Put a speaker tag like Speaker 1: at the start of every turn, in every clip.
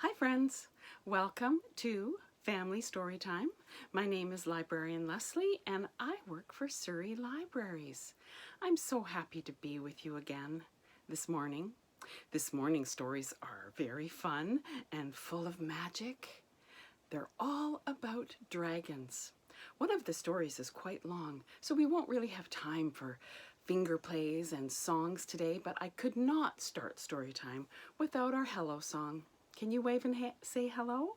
Speaker 1: Hi friends, welcome to Family Storytime. My name is Librarian Leslie and I work for Surrey Libraries. I'm so happy to be with you again this morning. This morning's stories are very fun and full of magic. They're all about dragons. One of the stories is quite long, so we won't really have time for finger plays and songs today, but I could not start story time without our hello song. Can you wave and say hello?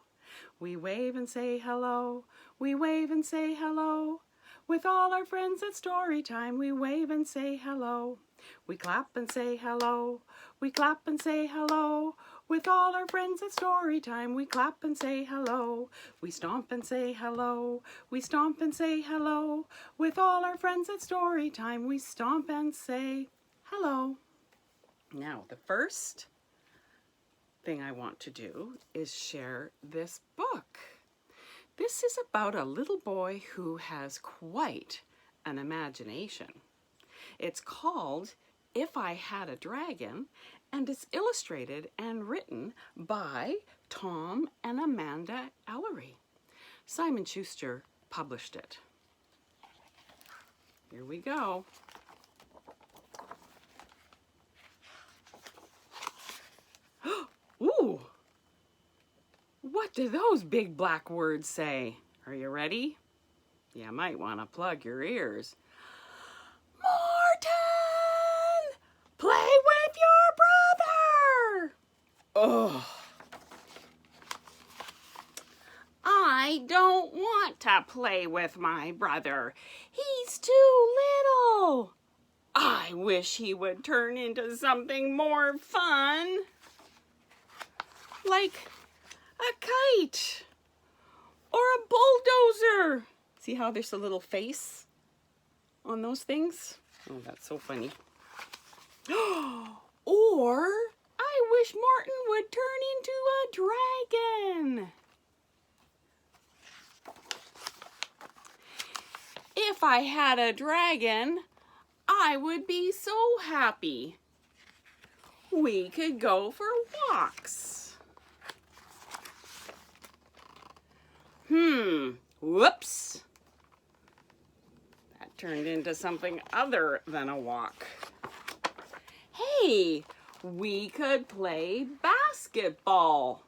Speaker 1: We wave and say hello. We wave and say hello. With all our friends at story time, we wave and say hello. We clap and say hello. We clap and say hello. With all our friends at story time, we clap and say hello. We stomp and say hello. We stomp and say hello. With all our friends at story time, we stomp and say hello. Now, the first thing I want to do is share this book. This is about a little boy who has quite an imagination. It's called If I Had a Dragon, and it's illustrated and written by Tom and Amanda Ellery. Simon Schuster published it. Here we go. Ooh! What do those big black words say? Are you ready? You might want to plug your ears. Morton! Play with your brother! Ugh. I don't want to play with my brother. He's too little. I wish he would turn into something more fun. Like a kite or a bulldozer. See how there's a little face on those things? Oh, that's so funny. Or I wish Martin would turn into a dragon. If I had a dragon, I would be so happy. We could go for walks. Whoops. That turned into something other than a walk. Hey, we could play basketball.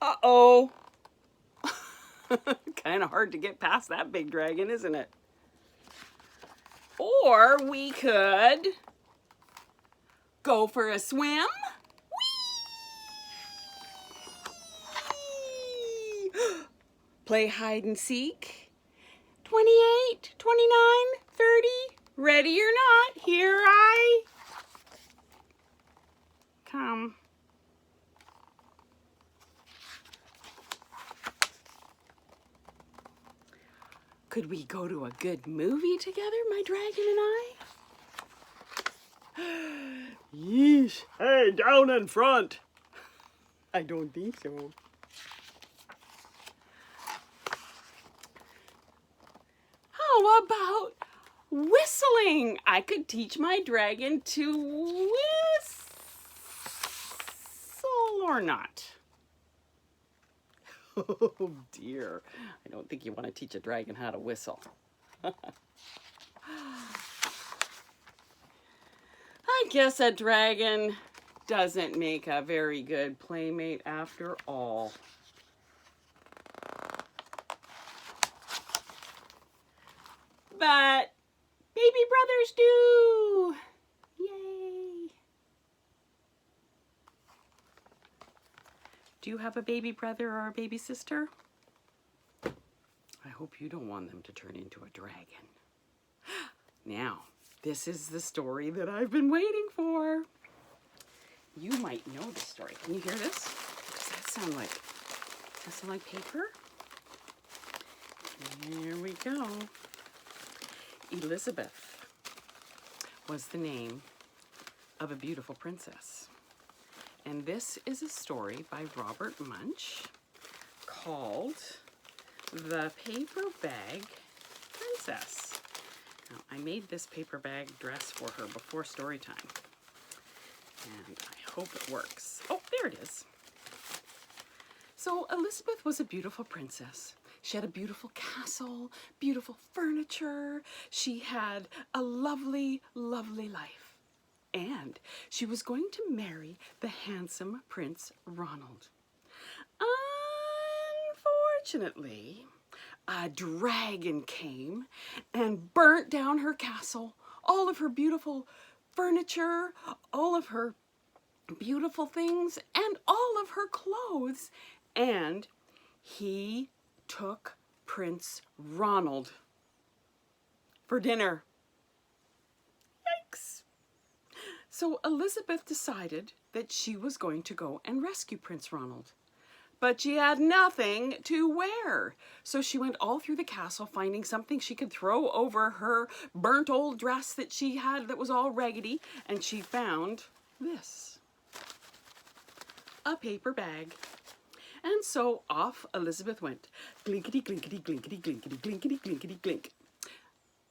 Speaker 1: Uh-oh. Kind of hard to get past that big dragon, isn't it? Or we could go for a swim. Whee! Play hide and seek. 28, 29, 30. Ready or not, here I come. Could we go to a good movie together, my dragon and I? Yeesh. Hey, down in front. I don't think so. How about whistling? I could teach my dragon to whistle or not. Oh dear. I don't think you want to teach a dragon how to whistle. I guess a dragon doesn't make a very good playmate after all. But baby brothers do. Yay. Do you have a baby brother or a baby sister? I hope you don't want them to turn into a dragon. Now, this is the story that I've been waiting for. You might know the story. Can you hear this? Does that sound like paper? Here we go. Elizabeth was the name of a beautiful princess. And this is a story by Robert Munsch called The Paper Bag Princess. Now, I made this paper bag dress for her before story time, and I hope it works. Oh, there it is. So Elizabeth was a beautiful princess. She had a beautiful castle, beautiful furniture. She had a lovely, lovely life. And she was going to marry the handsome Prince Ronald. Unfortunately, a dragon came and burnt down her castle, all of her beautiful furniture, all of her beautiful things, and all of her clothes. And he took Prince Ronald for dinner. Yikes! So Elizabeth decided that she was going to go and rescue Prince Ronald. But she had nothing to wear. So she went all through the castle finding something she could throw over her burnt old dress that she had that was all raggedy. And she found this. A paper bag. And so off Elizabeth went. Glinkety, glinkety, glinkety, glinkety, glinkety, glinkety, glink.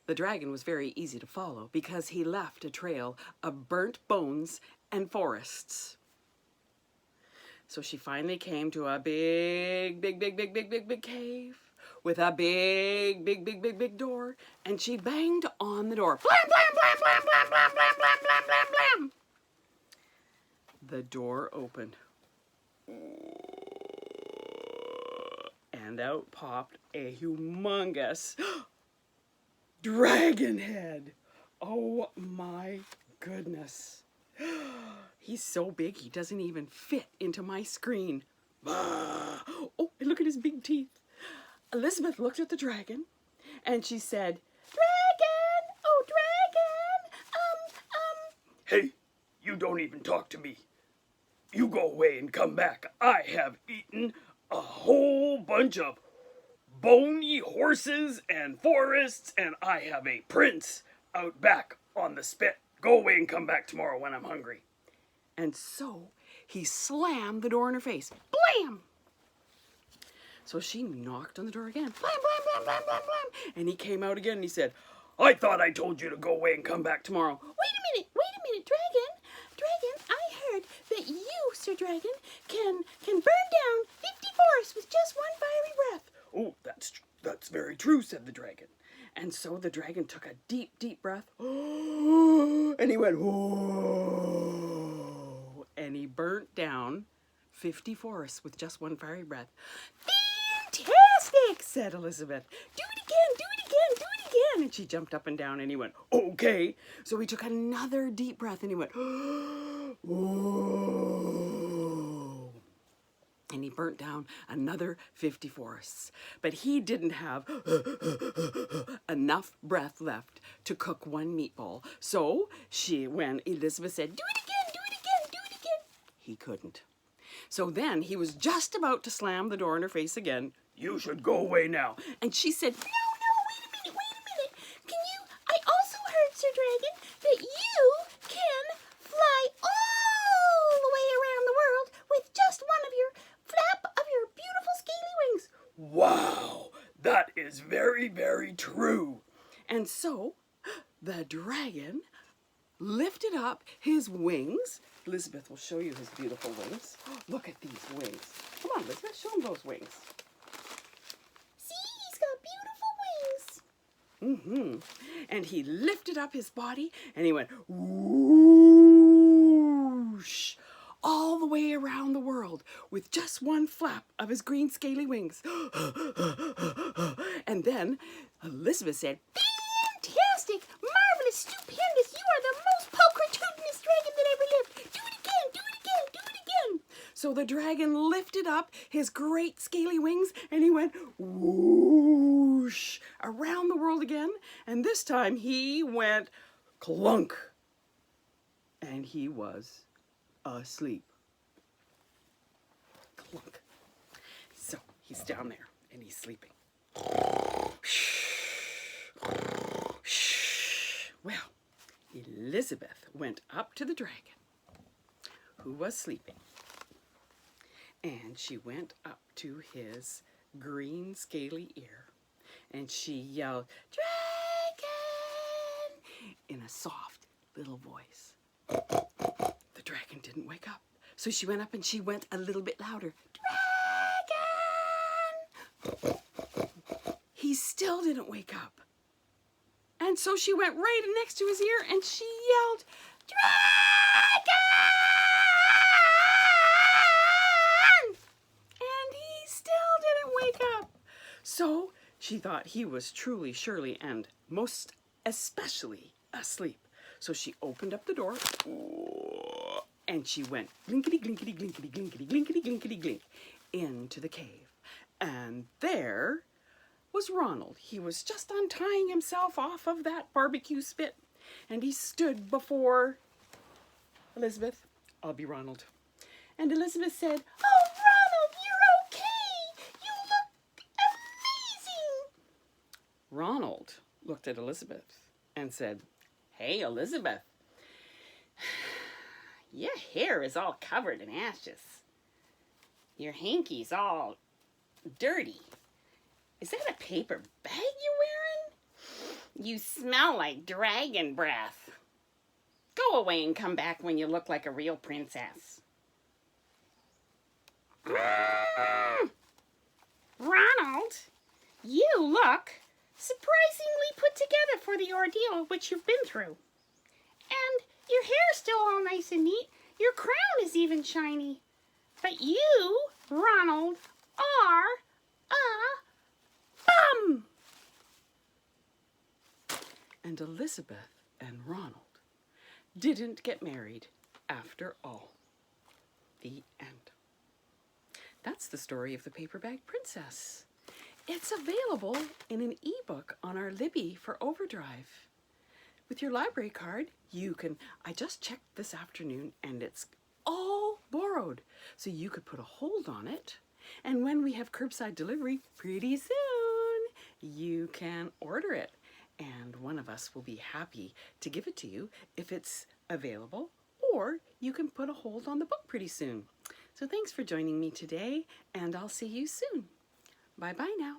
Speaker 1: The dragon was very easy to follow because he left a trail of burnt bones and forests. So she finally came to a big cave with a big door, and she banged on the door. Blam, blam, blam, blam, blam, blam, blam, blam, blam, blam, blam. The door opened. And out popped a humongous dragon head. Oh my goodness. He's so big he doesn't even fit into my screen. Oh, and look at his big teeth. Elizabeth looked at the dragon and she said, "Dragon! Oh, dragon!
Speaker 2: Hey, you don't even talk to me. You go away and come back. I have eaten a whole bunch of bony horses and forests, and I have a prince out back on the spit. Go away and come back tomorrow when I'm hungry."
Speaker 1: And so he slammed the door in her face. Blam! So she knocked on the door again. Blam, blam, blam, blam, blam, blam. And he came out again and he said,
Speaker 2: "I thought I told you to go away and come back tomorrow."
Speaker 1: Wait a minute, Dragon. Dragon, I heard that you, Sir Dragon, can burn down 50 forests with just one fiery breath.
Speaker 2: "Oh, that's very true," said the dragon.
Speaker 1: And so the dragon took a deep breath. And he went, whoa. And he burnt down 50 forests with just one fiery breath. Fantastic, said Elizabeth. Do it again, do it again, do it again. And she jumped up and down and he went, okay. So he took another deep breath and he went, whoa. And he burnt down another 50 forests. But he didn't have enough breath left to cook one meatball. So when Elizabeth said, do it again, do it again, do it again, he couldn't. So then he was just about to slam the door in her face again.
Speaker 2: "You should go away now."
Speaker 1: And she said, no, wait a minute. I also heard, Sir Dragon, that you can fly all the way around the world with just one of your flap of your beautiful scaly wings.
Speaker 2: Wow, that is very, very true.
Speaker 1: And so the dragon lifted up his wings. Elizabeth will show you his beautiful wings. Look at these wings. Come on, Elizabeth, show him those wings. See, he's got beautiful wings. And he lifted up his body and he went whoosh all the way around the world with just one flap of his green scaly wings. And then Elizabeth said, fantastic, marvelous, stupendous, you are the most pulchritudinous dragon that ever lived. Do it again, do it again, do it again. So the dragon lifted up his great scaly wings and he went whoosh around the world again. And this time he went clunk. And he was asleep. Clunk. So he's down there and he's sleeping. Well, Elizabeth went up to the dragon, who was sleeping, and she went up to his green scaly ear, and she yelled, "Dragon! in a soft little voice. The dragon didn't wake up. So she went up and she went a little bit louder. Dragon! He still didn't wake up. And so she went right next to his ear and she yelled, Dragon! And he still didn't wake up. So she thought he was truly, surely, and most especially asleep. So she opened up the door and she went glinkety, glinkety, glinkety, glinkety, glinkety, glinkety, glink into the cave. And there was Ronald. He was just untying himself off of that barbecue spit. And he stood before Elizabeth. I'll be Ronald. And Elizabeth said, Oh, Ronald, you're okay. You look amazing. Ronald looked at Elizabeth and said, Hey, Elizabeth, your hair is all covered in ashes. Your hanky's all dirty. Is that a paper bag you're wearing? You smell like dragon breath. Go away and come back when you look like a real princess. Ronald, you look surprisingly put together for the ordeal which you've been through. And your hair's still all nice and neat. Your crown is even shiny. But you, Ronald, are a bum. And Elizabeth and Ronald didn't get married after all. The end. That's the story of the Paper Bag Princess. It's available in an ebook on our Libby for Overdrive. With your library card, you can, I just checked this afternoon and it's all borrowed. So you could put a hold on it. And when we have curbside delivery pretty soon, you can order it. And one of us will be happy to give it to you if it's available, or you can put a hold on the book pretty soon. So thanks for joining me today, and I'll see you soon. Bye-bye now.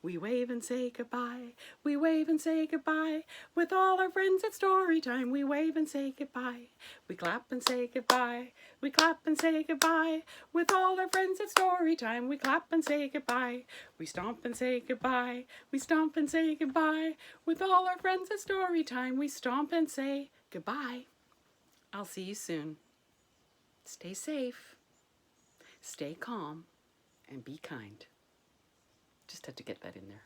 Speaker 1: We wave and say goodbye. We wave and say goodbye. With all our friends at story time, we wave and say goodbye. We clap and say goodbye. We clap and say goodbye. With all our friends at story time, we clap and say goodbye. We stomp and say goodbye. We stomp and say goodbye. With all our friends at story time, we stomp and say goodbye. I'll see you soon. Stay safe. Stay calm and be kind. Just had to get that in there.